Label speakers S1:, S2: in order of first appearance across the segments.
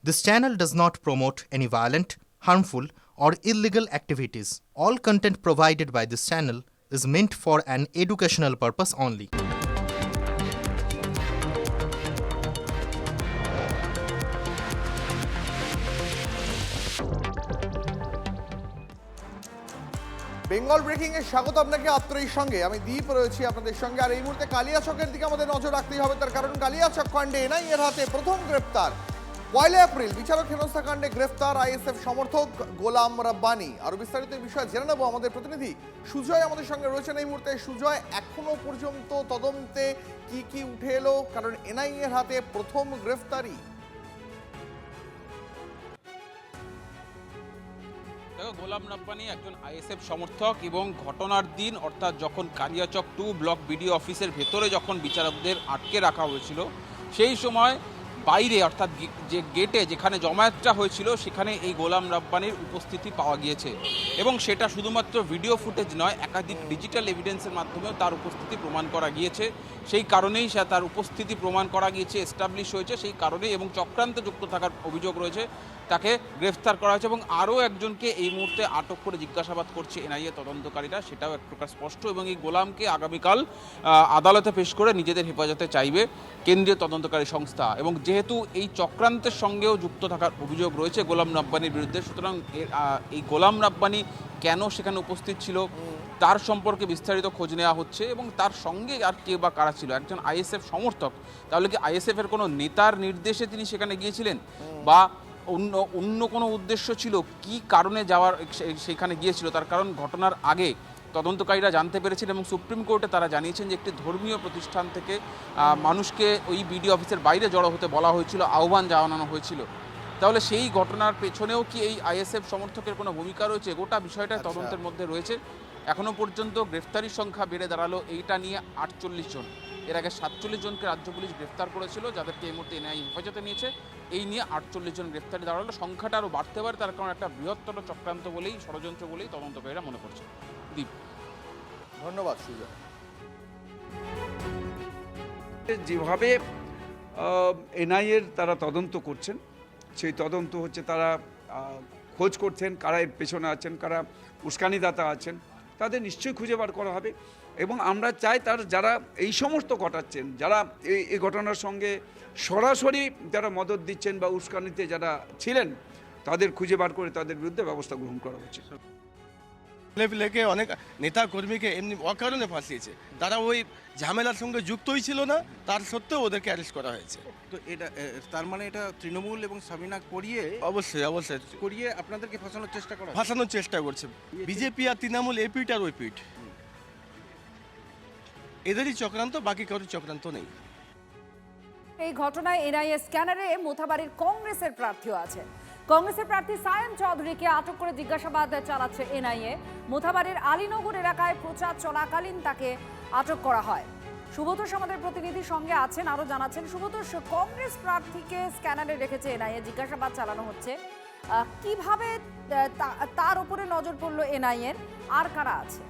S1: This channel does not promote any violent, harmful, or illegal activities. All content provided by this channel is meant for an educational purpose only.
S2: Bengal breaking এর স্বাগত আপনাকে আত্মীর সঙ্গে আমি দীপ রয়েছি আপনাদের সঙ্গে। আর এই মুহূর্তে কালিয়াচকের দিকে আমাদের নজর রাখতেই হবে, তার কারণ কালিয়াচক কাণ্ডে এনআইএর হাতে প্রথম গ্রেপ্তার। 1 এপ্রিল বিচারক হেনস্থা কাণ্ডে গ্রেফতার আইএসএফ সমর্থক গোলাম রাব্বানি। আরো বিস্তারিত বিষয় জেনে নেব, আমাদের প্রতিনিধি সুজয় আমাদের সঙ্গে রয়েছেন এই মুহূর্তে। সুজয়, এখনো পর্যন্ত তদন্তে কি কি উঠে এলো, কারণ এনআইএর হাতে প্রথম গ্রেফতারি?
S3: দেখো, গোলাম রাব্বানি একজন আইএসএফ সমর্থক এবং ঘটনার দিন অর্থাৎ যখন কালিয়াচক 2 ব্লক বিডিও অফিসের ভেতরে যখন বিচারকদের আটকে রাখা হয়েছিল, সেই সময় বাইরে অর্থাৎ যে গেটে যেখানে জমায়েতটা হয়েছিল সেখানে এই গোলাম রাব্বানির উপস্থিতি পাওয়া গিয়েছে এবং সেটা শুধুমাত্র ভিডিও ফুটেজ নয়, একাধিক ডিজিটাল এভিডেন্সের মাধ্যমেও তার উপস্থিতি প্রমাণ করা গিয়েছে। সেই কারণেই তার উপস্থিতি প্রমাণ করা গিয়েছে, এস্টাবলিশ হয়েছে, সেই কারণেই এবং চক্রান্তে যুক্ত থাকার অভিযোগ রয়েছে, তাকে গ্রেফতার করা হয়েছে এবং আরও একজনকে এই মুহূর্তে আটক করে জিজ্ঞাসাবাদ করছে এনআইএ তদন্তকারীরা, সেটাও এক প্রকার স্পষ্ট। এবং এই গোলামকে আগামীকাল আদালতে পেশ করে নিজেদের হেফাজতে চাইবে কেন্দ্রীয় তদন্তকারী সংস্থা। এবং যেহেতু এই চক্রান্তের সঙ্গেও যুক্ত থাকার অভিযোগ রয়েছে গোলাম রাব্বানির বিরুদ্ধে, সুতরাং এই গোলাম রাব্বানি কেন সেখানে উপস্থিত ছিল তার সম্পর্কে বিস্তারিত খোঁজ নেওয়া হচ্ছে এবং তার সঙ্গে আর কে বা কারা ছিল। একজন আইএসএফ সমর্থক, তাহলে কি আইএসএফের কোনো নেতার নির্দেশে তিনি সেখানে গিয়েছিলেন বা অন্য কোনো উদ্দেশ্য ছিল? কি কারণে যাওয়ার সেখানে গিয়েছিল? তার কারণ ঘটনার আগে তদন্তকারীরা জানতে পেরেছেন এবং সুপ্রিম কোর্টে তারা জানিয়েছেন যে একটি ধর্মীয় প্রতিষ্ঠান থেকে মানুষকে ওই বিডিও অফিসের বাইরে জড়ো হতে বলা হয়েছিল, আহ্বান জানানো হয়েছিল। তাহলে সেই ঘটনার পেছনেও কি এই আইএসএফ সমর্থকের কোনো ভূমিকা রয়েছে? গোটা বিষয়টা তদন্তের মধ্যে রয়েছে। এখনও পর্যন্ত গ্রেফতারির সংখ্যা বেড়ে দাঁড়ালো এইটা নিয়ে 48 জন। এর আগে 47 জনকে রাজ্য পুলিশ গ্রেফতার করেছিল, যাদেরকে এই মুহূর্তে এনআইএ হেফাজতে নিয়েছে। এই নিয়ে 48 জন গ্রেফতারি দাঁড়ালো। সংখ্যাটা আরও বাড়তে পারে, তার কারণ একটা বৃহত্তর চক্রান্ত বলেই, ষড়যন্ত্র বলেই তদন্তকারীরা মনে করছে। দীপ,
S2: ধন্যবাদ সুজয়।
S4: যেভাবে এনআইএর তারা তদন্ত করছেন, সেই তদন্ত হচ্ছে তারা খোঁজ করছেন কারা এর পেছনে আছেন, কারা উস্কানিদাতা আছেন, তাদের নিশ্চয়ই খুঁজে বার করা হবে। এবং আমরা চাই তার যারা এই সমস্ত ঘটাচ্ছেন, যারা এই ঘটনার সঙ্গে সরাসরি যারা মদত দিচ্ছেন বা উস্কানিতে যারা ছিলেন, তাদের খুঁজে বার করে তাদের বিরুদ্ধে ব্যবস্থা গ্রহণ করা উচিত।
S5: লেকে অনেক নেতা কর্মীকে এমনি অকারণে ফাঁসিয়েছে, তারা ওই ঝামেলার সঙ্গে যুক্তই ছিল না, তার সত্ত্বেও ওদেরকে অ্যারেস্ট করা হয়েছে।
S6: তো এটা তার মানে এটা তৃণমূল এবং সাবিনা করিয়ে
S5: অবশ্যই
S6: করিয়ে আপনাদেরকে ফাঁসানোর চেষ্টা করা হয়।
S5: ফাঁসানোর চেষ্টা করছে বিজেপি আর তৃণমূল, এপিট আর ওই পিঠ, এদেরই চক্রান্ত, বাকি কারোর চক্রান্ত নেই।
S7: এই ঘটনায় এনআইএ স্ক্যানারে মোথাবাড়ির কংগ্রেসের প্রার্থীও আছে। কংগ্রেসের প্রার্থী সায়েম চৌধুরীকে আটক করে জিজ্ঞাসাবাদ চালাচ্ছে এনআইএ। মোথাবাড়ির আলীনগর এলাকায় প্রচার চলাকালীন তাকে আটক করা হয়। সুব্রতোষ আমাদের প্রতিনিধির সঙ্গে আছেন, আরো জানাচ্ছেন। সুব্রতোষ, কংগ্রেস প্রার্থীকে স্ক্যানারে রেখেছে এনআইএ, জিজ্ঞাসাবাদ চালানো হচ্ছে, কিভাবে তার উপরে নজর পড়লো এনআইএর? আর কারা আছে?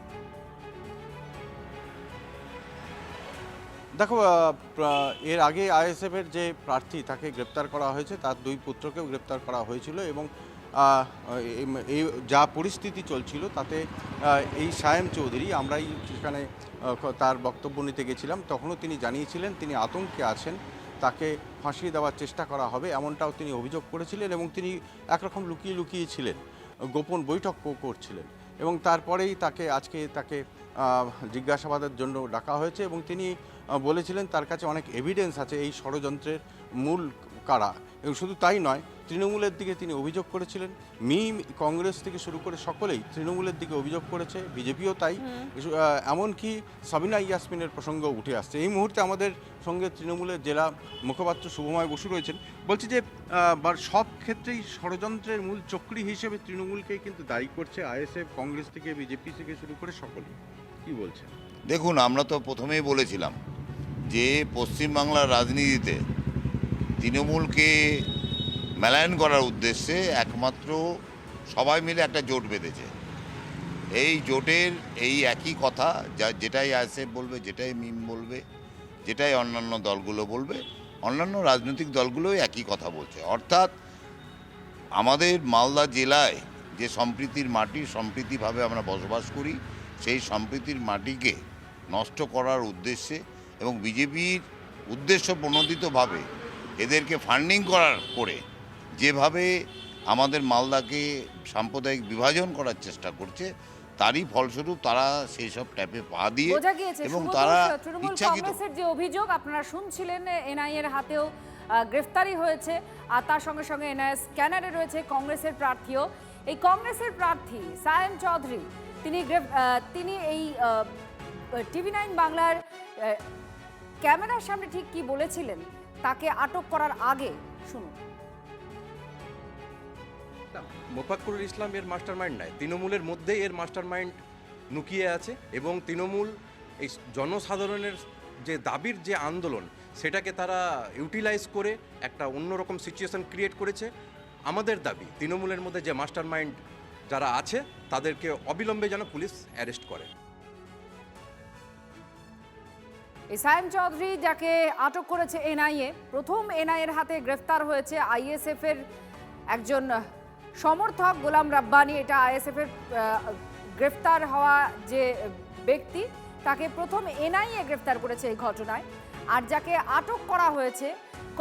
S8: দেখো, এর আগে আইএসএফের যে প্রার্থী তাকে গ্রেপ্তার করা হয়েছে, তার 2 পুত্রকেও গ্রেপ্তার করা হয়েছিল এবং এই যা পরিস্থিতি চলছিল তাতে এই সায়েম চৌধুরী, আমরাই সেখানে তার বক্তব্য নিতে গেছিলাম, তখনও তিনি জানিয়েছিলেন তিনি আতঙ্কে আছেন, তাকে ফাঁসিয়ে দেওয়ার চেষ্টা করা হবে এমনটাও তিনি অভিযোগ করেছিলেন এবং তিনি একরকম লুকিয়ে ছিলেন, গোপন বৈঠক করছিলেন এবং তারপরেই আজকে তাকে জিজ্ঞাসাবাদের জন্য ডাকা হয়েছে এবং তিনি বলেছিলেন তার কাছে অনেক এভিডেন্স আছে এই ষড়যন্ত্রের মূল কারা। এবং শুধু তাই নয়, তৃণমূলের দিকে তিনি অভিযোগ করেছিলেন, কংগ্রেস থেকে শুরু করে সকলেই তৃণমূলের দিকে অভিযোগ করেছে, বিজেপিও তাই, এমনকি সাবিনা ইয়াসমিনের প্রসঙ্গ উঠে আসছে। এই মুহূর্তে আমাদের সঙ্গে তৃণমূলের জেলা মুখপাত্র শুভময় বসু রয়েছেন। বলছি যে সব ক্ষেত্রেই ষড়যন্ত্রের মূল চক্রী হিসেবে তৃণমূলকেই কিন্তু দায়ী করছে আইএসএফ, কংগ্রেস থেকে বিজেপি থেকে শুরু করে সকলেই। কি বলছেন?
S9: দেখুন, আমরা তো প্রথমেই বলেছিলাম যে পশ্চিমবাংলার রাজনীতিতে তৃণমূলকে মেলায়ন করার উদ্দেশ্যে একমাত্র সবাই মিলে একটা জোট বেঁধেছে। এই জোটের এই একই কথা, যেটাই আইএসএফ বলবে, যেটাই মিম বলবে, যেটাই অন্যান্য দলগুলো বলবে, অন্যান্য রাজনৈতিক দলগুলোই একই কথা বলছে। অর্থাৎ আমাদের মালদা জেলায় যে সম্প্রীতির মাটি, সম্প্রীতিভাবে আমরা বসবাস করি, সেই সম্প্রীতির মাটিকে নষ্ট করার উদ্দেশ্যে এবং বিজেপির উদ্দেশ্য প্রণোদিতভাবে এদেরকে ফান্ডিং করে যেভাবে আমাদের মালদাকে সাম্প্রদায়িক বিভাজন করার চেষ্টা করছে, তারই ফলস্বরূপ তারা সেই সব ট্যাপে পা দিয়ে
S7: বোঝা গিয়েছে
S9: এবং
S7: শুভদোষ,
S9: তারা
S7: তৃণমূল
S9: ইচ্ছাকৃত
S7: কংগ্রেসের যে অভিযোগ আপনারা শুনছিলেন, এনআইএ এর হাতেও গ্রেফতারি হয়েছে, আর তার সঙ্গে সঙ্গে এনআইএ স্ক্যানারে রয়েছে কংগ্রেসের প্রার্থীও। এই কংগ্রেসের প্রার্থী সায়েম চৌধুরী তিনি এই টিভি9 বাংলার ক্যামেরার সামনে ঠিক কি বলেছিলেন তাকে আটক করার আগে শুনুন।
S10: মোফাক্কুরুল ইসলাম এর মাস্টারমাইন্ড নয়, তৃণমূলের মধ্যেই এর মাস্টারমাইন্ড লুকিয়ে আছে এবং তৃণমূল এই জনসাধারণের যে দাবির যে আন্দোলন সেটাকে তারা ইউটিলাইজ করে একটা অন্যরকম সিচুয়েশন ক্রিয়েট করেছে। আমাদের দাবি তৃণমূলের মধ্যে যে মাস্টারমাইন্ড যারা আছে তাদেরকে অবিলম্বে যেন পুলিশ অ্যারেস্ট করে।
S7: এই সায়েম চৌধুরী যাকে আটক করেছে এনআইএ, প্রথম এনআইএর হাতে গ্রেফতার হয়েছে আইএসএফ এর একজন সমর্থক গোলাম রাব্বানি। এটা আইএসএফ এর গ্রেফতার হওয়া যে ব্যক্তি, তাকে প্রথম এনআইএ গ্রেফতার করেছে এই ঘটনায়। আর যাকে আটক করা হয়েছে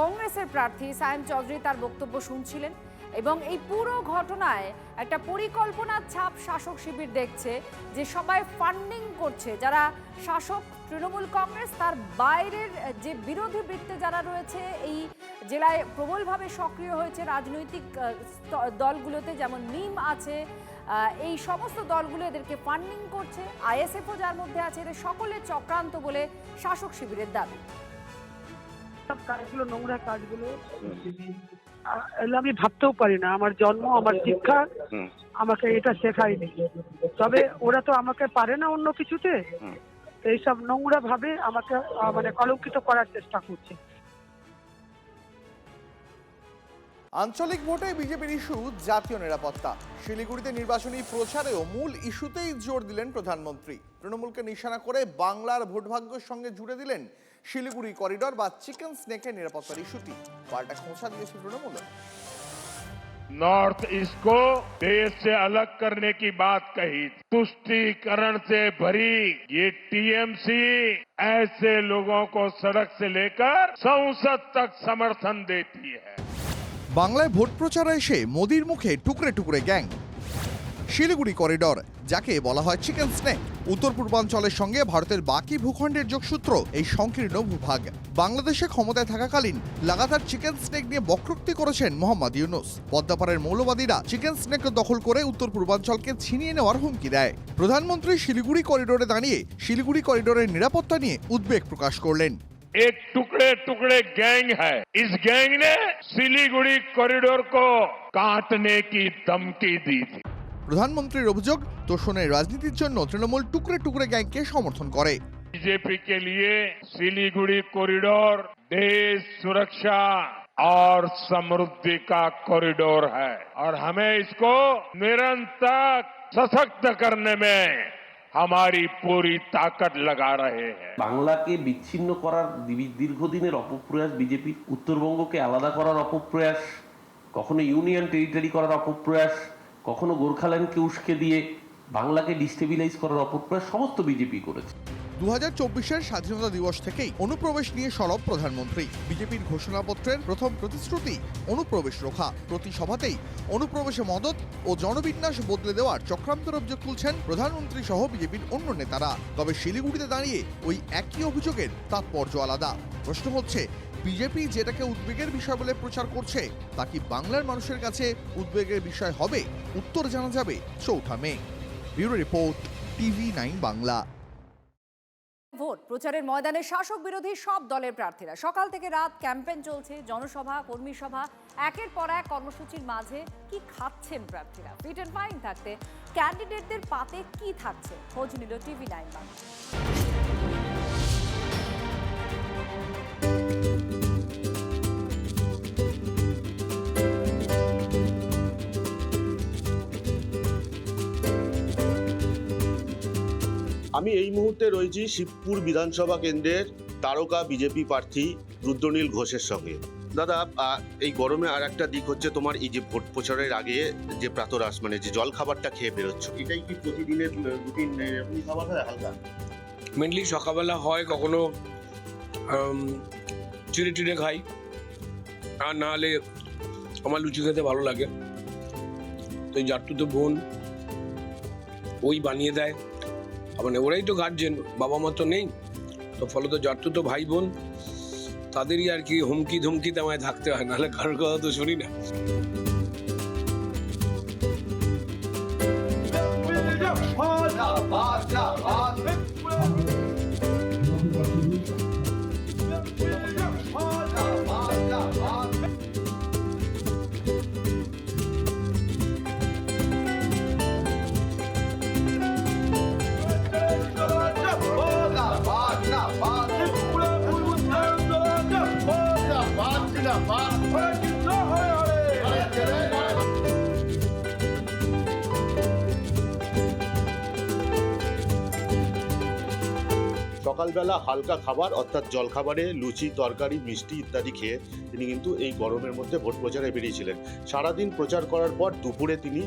S7: কংগ্রেসের প্রার্থী সায়েম চৌধুরী, তার বক্তব্য শুনছিলেন। এবং এই পুরো ঘটনায় একটা পরিকল্পনার ছাপ শাসক শিবির দেখছে, যে সবাই ফান্ডিং করছে যারা শাসক তৃণমূল কংগ্রেস, তার বাইরের যে বিরোধী বৃত্তে যারা রয়েছে এই জেলায় প্রবলভাবে সক্রিয় হয়েছে রাজনৈতিক দলগুলোতে, যেমন মিম আছে, এই সমস্ত দলগুলো এদেরকে ফান্ডিং করছে, আইএসএফও যার মধ্যে আছে, এদের সকলের চক্রান্ত বলে শাসক শিবিরের দাবি।
S11: সব কাজগুলো, নোংরা কাজগুলো এগুলো আমি ভাবতেও পারি না। আমার জন্ম, আমার শিক্ষা আমাকে এটা শেখায়নি। তবে ওরা তো আমাকে পারে না অন্য কিছুতে, এইসব নোংরা ভাবে আমাকে মানে কলঙ্কিত করার চেষ্টা করছে।
S2: আঞ্চলিক ভোটে বিজেপির ইস্যু জাতীয় নিরাপত্তা। শিলিগুড়িতে নির্বাচনী প্রচারেও মূল ইস্যুতেই জোর দিলেন প্রধানমন্ত্রী। তৃণমূলকে নিশানা করে বাংলার ভোটভাগ্যের সঙ্গে জুড়ে দিলেন শিলিগুড়ি করিডোর বা চিকেন স্নেকের নিরাপত্তার ইস্যুটি। পাল্টা খোঁচা দিয়েছে তৃণমূল।
S12: नॉर्थ ईस्ट को देश से अलग करने की बात कही, तुष्टीकरण से भरी ये टीएमसी ऐसे लोगों को सड़क से लेकर संसद तक समर्थन देती है।
S2: বাংলায় ভোট প্রচারে এসে মোদির মুখে টুকরে টুকরে গ্যাং। শিলিগুড়ি করিডোর, যাকে বলা হয় চিকেন স্নেক, উত্তর পূর্বাঞ্চলের সঙ্গে ভারতের বাকি ভূখণ্ডের যোগসূত্র এই সংকীর্ণ ভূভাগ। বাংলাদেশে ক্ষমতায় থাকাকালীন লাগাতার চিকেন স্নেক নিয়ে বক্রোক্তি করেছেন মোহাম্মদ ইউনূস। পদ্মাপাড়ের মৌলবাদীরা চিকেন স্নেক দখল করে উত্তর পূর্বাঞ্চলকে ছিনিয়ে নেওয়ার হুমকি দেয়। প্রধানমন্ত্রী শিলিগুড়ি করিডোরে দাঁড়িয়ে শিলিগুড়ি করিডোরের নিরাপত্তা নিয়ে উদ্বেগ প্রকাশ করলেন।
S12: एक टुकड़े टुकड़े गैंग है, इस गैंग ने सिलीगुड़ी कॉरिडोर को काटने की धमकी दी थी।
S2: প্রধানমন্ত্রীর অভিযোগ, তোষণের রাজনীতির জন্য তৃণমূল টুকরে টুকরে গ্যাংকে সমর্থন করে।
S12: बीजेपी के लिए सिलीगुड़ी कॉरिडोर देश सुरक्षा और समृद्धि का कॉरिडोर है और हमें इसको निरंतर सशक्त करने में हमारी पूरी ताकत लगा रहे हैं।
S13: বাংলাকে বিচ্ছিন্ন করার দীর্ঘদিনের অপপ্রয়াস বিজেপি, উত্তরবঙ্গকে আলাদা করার অপপ্রয়াস, কখনো ইউনিয়ন টেরিটরি করার অপপ্রয়াস, কখনো গোর্খাল্যান্ডকে উস্কে দিয়ে বাংলাকে ডিস্টেবিলাইজ করার অপপ্রয়াস সমস্ত বিজেপি করেছে।
S2: 2024-এর স্বাধীনতা দিবস থেকেই অনুপ্রবেশ নিয়ে সরব প্রধানমন্ত্রী। বিজেপির ঘোষণাপত্রের প্রথম প্রতিশ্রুতি অনুপ্রবেশ রোখা। প্রতি সভাতেই অনুপ্রবেশে মদত ও জনবিন্যাস বদলে দেওয়ার চক্রান্তের অভিযোগ তুলছেন প্রধানমন্ত্রী সহ বিজেপির অন্য নেতারা। তবে শিলিগুড়িতে দাঁড়িয়ে ওই একই অভিযোগের তাৎপর্য আলাদা। প্রশ্ন হচ্ছে, বিজেপি যেটাকে উদ্বেগের বিষয় বলে প্রচার করছে, তা কি বাংলার মানুষের কাছে উদ্বেগের বিষয় হবে? উত্তর জানা যাবে 4 মে। Bureau report, TV9 Bangla.
S7: Vote প্রচারের ময়দানে শাসক বিরোধী সব দলের প্রার্থীরা সকাল থেকে রাত ক্যাম্পেইন চলছে, জনসভা, কর্মী সভা, একের পর এক কর্মসূচির মাঝে কি খাচ্ছেন প্রার্থীরা? ফিট এন্ড ফাইন থাকতে ক্যান্ডিডেটদের পাতে কি থাকছে, খোঁজ নিল টিভি9 বাংলা।
S14: আমি এই মুহূর্তে রয়েছি শিবপুর বিধানসভা কেন্দ্রের তারকা বিজেপি প্রার্থী রুদ্রনীল ঘোষের সঙ্গে। দাদা এই গরমে আর একটা দিক হচ্ছে তোমার এই যে ভোট প্রচারের আগে যে প্রাতরাশ মানে যে জল খাবারটা খেয়ে বেরোচ্ছ, এটাই কি প্রতিদিনের রুটিন এমনি খাবার হয় হালকা?
S15: মেনলি সকালবেলা হয়, কখনো চিড়ে টিড়ে খাই, আর না হলে আমার লুচি খেতে ভালো লাগে, তো এই জাট্টুতো বোন ওই বানিয়ে দেয়। মানে ওরাই তো গার্জেন, বাবা মা তো নেই, তো ফলত জাট্টুতো ভাই বোন তাদেরই আর কি হুমকি ধুমকিতে আমায় থাকতে হয়, নাহলে কারোর কথা তো শুনি না।
S14: সকালবেলা হালকা খাবার অর্থাৎ জলখাবারে লুচি তরকারি মিষ্টি ইত্যাদি খেয়ে তিনি কিন্তু এই গরমের মধ্যে ভোট প্রচারে বেরিয়েছিলেন। সারাদিন প্রচার করার পর দুপুরে তিনি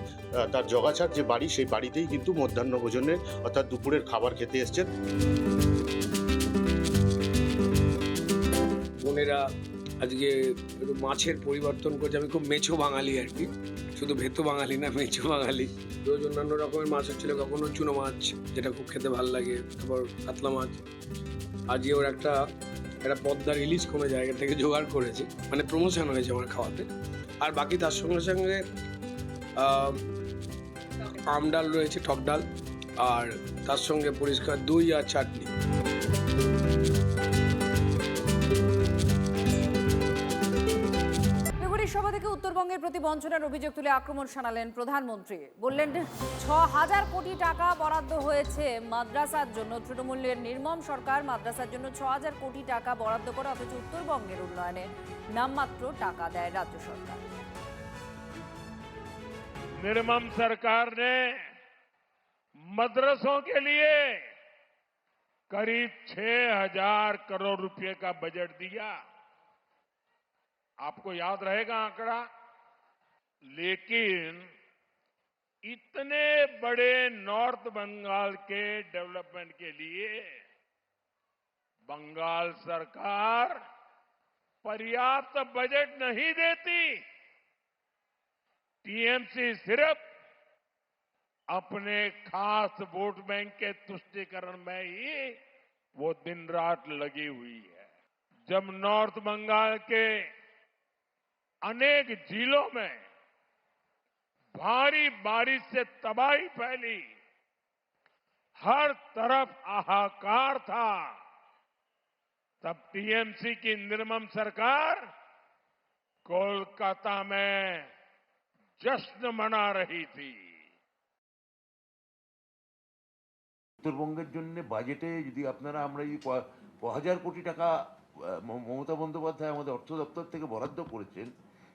S14: তার জগাছাড় যে বাড়ি সেই বাড়িতেই কিন্তু মধ্যাহ্ন ভোজনের অর্থাৎ দুপুরের খাবার খেতে এসছেন।
S15: বোনেরা আজকে একটু মাছের পরিবর্তন করছে, আমি খুব মেছো বাঙালি আর কি, শুধু ভেতো বাঙালি না, মেছো বাঙালি। রোজ অন্যান্য রকমের মাছ হচ্ছিল, কখনো চুনো মাছ যেটা খুব খেতে ভালো লাগে, তারপর কাতলা মাছ। আজকে ওর একটা পদ্মার ইলিশ কোনো জায়গা থেকে জোগাড় করেছে, মানে প্রমোশন হয়েছে আমার খাওয়াতে। আর বাকি তার সঙ্গে সঙ্গে আম ডাল রয়েছে, টক ডাল, আর তার সঙ্গে পরিষ্কার দই আর চাটনি।
S7: সভা থেকে উত্তরবঙ্গের প্রতি বঞ্চনার অভিযোগ তুলে আক্রমণ শানালেন প্রধানমন্ত্রী। বললেন ৬,০০০ কোটি টাকা বরাদ্দ হয়েছে মাদ্রাসার জন্য। তৃণমূলের নির্মম সরকার মাদ্রাসার জন্য ৬,০০০ কোটি টাকা বরাদ্দ করে, অথচ উত্তরবঙ্গের উন্নয়নে নামমাত্র টাকা দেয় রাজ্য সরকার।
S12: निर्मम सरकार ने मदरसों के लिए करीब 6,000 करोड़ रुपए का बजट दिया। आपको याद रहेगा आंकड़ा, लेकिन इतने बड़े नॉर्थ बंगाल के डेवलपमेंट के लिए बंगाल सरकार पर्याप्त बजट नहीं देती। टीएमसी सिर्फ अपने खास वोट बैंक के तुष्टीकरण में ही वो दिन रात लगी हुई है। जब नॉर्थ बंगाल के अनेक जिलों में भारी बारिश से तबाही फैली, हर तरफ हाहाकार था, तब टीएमसी की निर्मम सरकार कोलकाता में जश्न मना रही थी।
S16: উত্তরবঙ্গের জন্য বাজেটে যদি আপনারা আমরা এই 1000 কোটি টাকা মমতা বন্দ্যোপাধ্যায় আমাদের অর্থ দপ্তর থেকে বরাদ্দ করেছেন,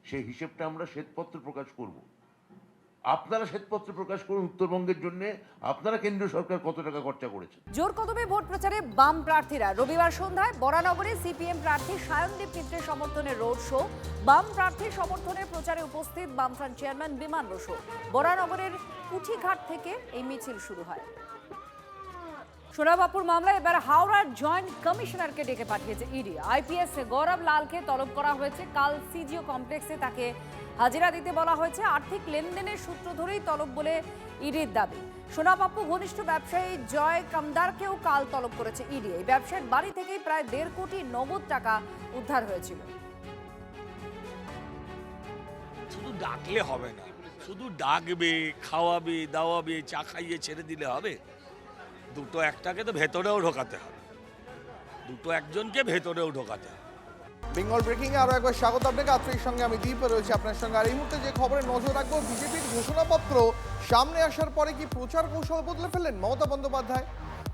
S16: সেই হিসেবটা আমরা শ্বেতপত্র প্রকাশ করব। আপনারা শ্বেতপত্র প্রকাশ করুন উত্তরবঙ্গের জন্য আপনারা কেন্দ্রীয় সরকার কত টাকা খরচা করেছে।
S7: জোর কদমে ভোট প্রচারে বাম প্রার্থীরা। রবিবার সন্ধ্যায় বরানগরে সিপিএম প্রার্থী সায়নদীপ মিত্রের সমর্থনে রোড শো। বাম প্রার্থীর সমর্থনে প্রচারে উপস্থিত বামফ্রন্ট চেয়ারম্যান বিমান বসু। বরানগরের কুঠিঘাট থেকে এই মিছিল শুরু হয়। সোনাবাপুর মামলায় এবার হাওড়ার জয়েন্ট কমিশনারকে ডেকে পাঠিয়েছে ইডি। আইপিএস গৌরব লালকে তলব করা হয়েছে। কাল সিজিও কমপ্লেক্সে তাকে হাজিরা দিতে বলা হয়েছে। আর্থিক লেনদেনের সূত্র ধরেই তলব বলে ইডির দাবি। সোনাবাপু ঘনিষ্ঠ ব্যবসায়ী জয় কামদারকেও কাল তলব করেছে ইডি। এই ব্যবসায়ীর বাড়ি থেকেই প্রায় 1.5 কোটি নগদ টাকা উদ্ধার হয়েছিল।
S17: শুধু ডাকলে হবে না, শুধু ডাকবে, খাওয়াবে, দাওয়াবে, চা খাইয়ে ছেড়ে দিলে হবে? দুটো একটাকে তো ভেতরেও ঢোকাতে হবে, দুটো একজনকে ভেতরেও ঢোকাতে হবে।
S2: বেঙ্গল ব্রেকিং এ আরো একবার স্বাগত আপনাকে। আপনার সঙ্গে আমি দীপ রয়েছি আপনার সঙ্গে। আর এই মুহূর্তে যে খবরে নজর রাখবো, বিজেপির ঘোষণাপত্র সামনে আসার পরে কি প্রচার কৌশল বদলে ফেললেন মমতা বন্দ্যোপাধ্যায়?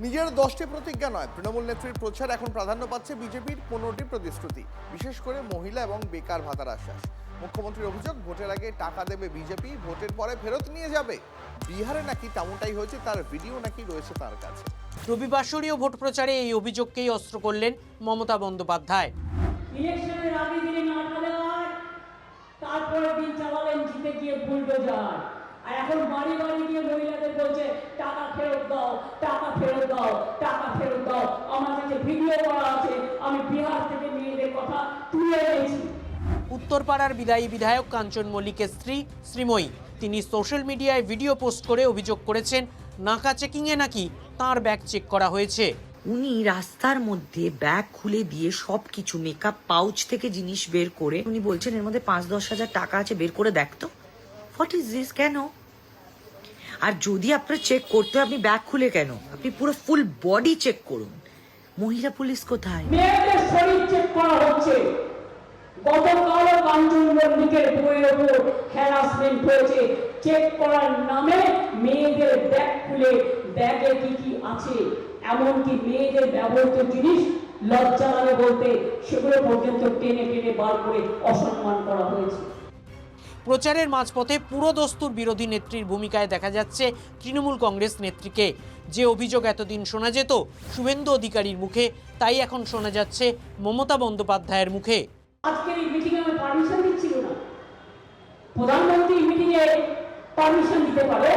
S2: নিজের 10টি প্রতিজ্ঞা নয়, তৃণমূল নেত্রীর প্রচার এখন প্রাধান্য পাচ্ছে বিজেপির 15টি প্রতিশ্রুতি, বিশেষ করে মহিলা এবং বেকার ভাতার আশ্বাস। মুখ্যমন্ত্রীর অভিযোগ, ভোটের আগে টাকা দেবে বিজেপি, ভোটের পরে ফেরত নিয়ে যাবে। বিহারে নাকি তেমনটাই হয়েছে, তার ভিডিও নাকি রয়েছে তার কাছে।
S18: রবিবাসরীয় ভোট প্রচারে এই অভিযোগকেই অস্ত্র করলেন মমতা বন্দ্যোপাধ্যায়। ইলেকশনের আগে দিনে 8,000, তারপরে দিন চালালেন জিতে গিয়ে বুলডোজার। আর এখন বাড়ি বাড়ি গিয়ে মহিলাদের বলছে টাকা ফেরত দাও, টাকা ফেরত দাও, টাকা ফেরত দাও। আমার কাছে ভিডিও করা আছে, আমি বিহার থেকে মেয়েদের কথা তুলে এনেছি।
S19: উত্তরপাড়ার বিদায়ী বিধায়ক কাঞ্চন মল্লিকের স্ত্রী শ্রীময়ী, তিনি সোশ্যাল মিডিয়ায় ভিডিও পোস্ট করে অভিযোগ করেছেন নাকা চেকিংয়ে নাকি তাঁর ব্যাগ চেক করা হয়েছে।
S20: উনি রাস্তার মধ্যে ব্যাগ খুলে দিয়ে সবকিছু মেকআপ পাউচ থেকে জিনিস বের করে উনি বলছেন এর মধ্যে 5-10 হাজার টাকা আছে, বের করে দেখতো। What is this? কেন? আর যদি আপনার চেক করতে হয় আপনি ব্যাগ খুলে কেন? আপনি পুরো ফুল বডি চেক করুন। মহিলা পুলিশ কোথায়?
S18: মেয়েদের শরীর চেক করা হচ্ছে। গতকালও কাঞ্চন মল্লিকের বইয়ের উপর হ্যারাসমেন্ট হয়েছে। চেক করার নামে মেয়েদের ব্যাগ খুলে ব্যাগে কি কি আছে, এমনকি মেয়েদের ব্যবহৃত জিনিস লজ্জা লাগে বলতে সেগুলো পর্যন্ত টেনে টেনে বার করে অসম্মান করা হয়েছে।
S19: প্রচারের মাঝপথে পুরোদস্তুর বিরোধী নেত্রীর ভূমিকায় দেখা যাচ্ছে তৃণমূল কংগ্রেস নেত্রীকে। যে অভিযোগ এতদিন শোনা যেত শুভেন্দু অধিকারীর মুখে, তাই এখন শোনা যাচ্ছে মমতা বন্দ্যোপাধ্যায়ের মুখে।
S18: আজকের এই মিটিংয়ে আমার পারমিশন দিচ্ছিল না। প্রধানমন্ত্রী মিটিংয়ে পারমিশন দিতে পারো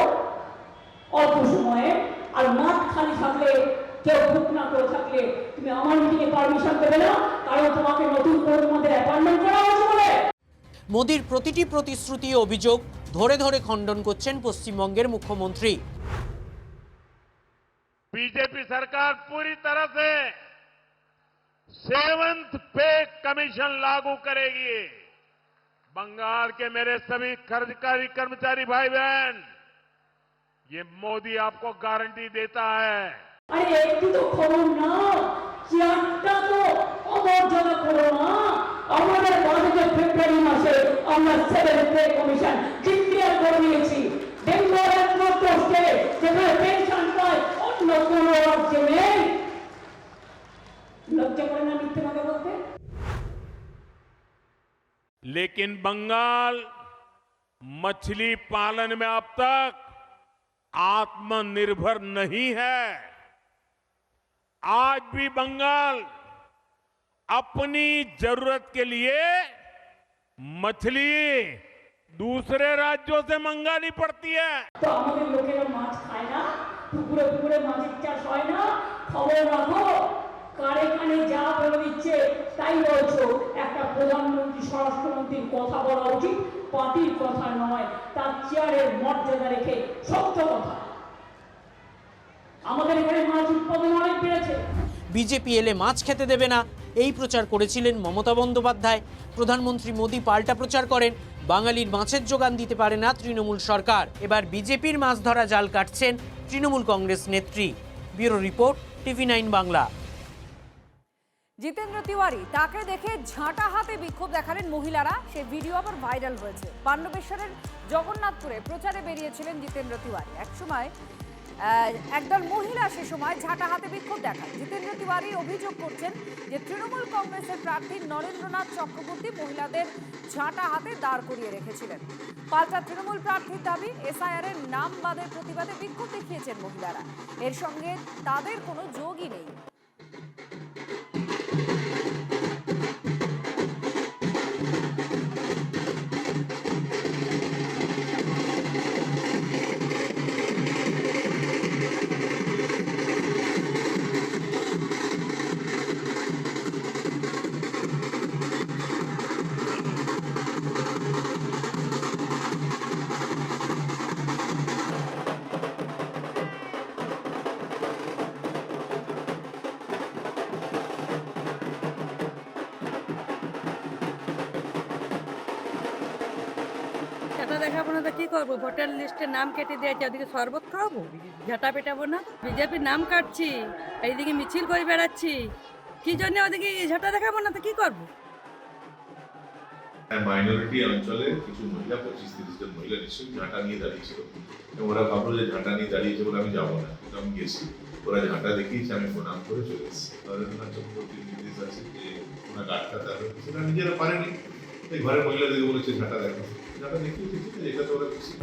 S18: অল্প সময়ে, আর মাঠ খালি থাকলে, কেউ বুক না করে থাকলে তুমি আমার মিটিংয়ে পারমিশন দেবে না, কারণ তোমাকে নতুন করে তোমাদের অ্যাপয়েন্টমেন্ট করা হয়েছে বলে।
S19: মোদির প্রতিটি প্রতিশ্রুতি ও অভিযোগ ধরে ধরে খণ্ডন করছেন পশ্চিমবঙ্গের মুখ্যমন্ত্রী।
S12: बीजेपी सरकार पूरी तरह से 7th पे कमीशन लागू करेगी। बंगाल के मेरे सभी सरकारी कर्मचारी भाई बहन, ये मोदी आपको गारंटी देता है।
S18: अरे একটু তো খবর না, চেয়ারটা তো অমর্যাদা করো না। আমাদের বাজেটে ফেব্রুয়ারি মাসে আমরা 7th পে কমিশন ডিক্লেয়ার করে দিয়েছি। বেঙ্গল একমাত্র স্টেট যেখানে পেনশন পায় অন্য কোনো রাজ্যে নেই। লজ্জা করে না মিথ্যে কথা বলতে?
S12: लेकिन बंगाल मछली पालन में अब तक आत्मनिर्भर नहीं है। आज भी बंगाल अपनी जरूरत के लिए मछली दूसरे राज्यों से मंगानी पड़ती है।
S18: তো আমাদের লোকেরা মাছ খায় না, পুকুরে পুকুরে মাছের চাষ হয় না। খবর রাখো, কারে কানে যা বলে দিচ্ছে তাই বলছো। একটা প্রধানমন্ত্রী স্বরাষ্ট্রমন্ত্রীর কথা বলা উচিত, পার্টির কথা নয়, তার চেয়ারের মর্যাদা রেখে সত্য কথা। আমাদের এখানে মাছ উৎপাদন অনেক বেড়েছে।
S19: বিজেপি এলে মাছ খেতে দেবে না, এই প্রচার করেছিলেন মমতা বন্দ্যোপাধ্যায়। প্রধানমন্ত্রী মোদি পাল্টা প্রচার করেন বাঙালির মাছের যোগান দিতে পারে না তৃণমূল সরকার। এবার বিজেপির মাছ ধরা জাল কাটছেন তৃণমূল কংগ্রেস নেত্রী। Bureau report, TV9 Bangla.
S7: Jitendra Tiwari, তাকে দেখে ঝাঁটা হাতে বিক্ষোভ দেখালেন মহিলারা। সে ভিডিও আবার ভাইরাল হয়েছে। পাণ্ডবেশ্বরের জগন্নাথপুরে প্রচারে বেরিয়েছিলেন জিতেন্দ্র তিওয়ারি। একসময় একদল মহিলা সে সময় ঝাঁটা হাতে বিক্ষোভ দেখায়। জিতেন্দ্র তিওয়ারি অভিযোগ করছেন যে তৃণমূল কংগ্রেসের প্রার্থী নরেন্দ্রনাথ চক্রবর্তী মহিলাদের ঝাঁটা হাতে দাঁড় করিয়ে রেখেছিলেন। পাল্টা তৃণমূল প্রার্থীর দাবি, SIR এর নাম বাদের প্রতিবাদে বিক্ষোভ দেখিয়েছেন মহিলারা। এর সঙ্গে তাদের কোনো যোগই নেই।
S21: দেখাবো না তো কি করবো? ভোটার লিস্টে নাম কেটে দিয়েছে, ওদিকে শরবত খাওয়াবো, ঝাঁটা পেটাবো না? বিজেপির নাম কাটছি, এইদিকে মিছিল করে বেড়াচ্ছি, কি জন্য ওদিকে ঝাঁটা দেখাবো না তো কি করবো?
S22: মাইনরিটি অঞ্চলে কিছু মহিলা 25-30 জন মহিলা নিশ্চয়ই ঝাঁটা নিয়ে দাঁড়িয়েছিল। ওরা ভাবলো যে ঝাঁটা নিয়ে দাঁড়িয়েছে বলে আমি যাবো না, কিন্তু আমি গেছি। ওরা ঝাঁটা দেখিয়েছে, আমি প্রণাম করে চলে এসেছি। নরেন্দ্রনাথ চক্রবর্তীর নির্দেশ আছে যে ওনাকে আটকাতে হবে, সেটা নিজেরা পারেনি। এই ঘরের মহিলাদেরকে বলেছে ঝাঁটা দেখো, ঝাঁটা দেখিয়েছে, এটা তো ওরা খুশি।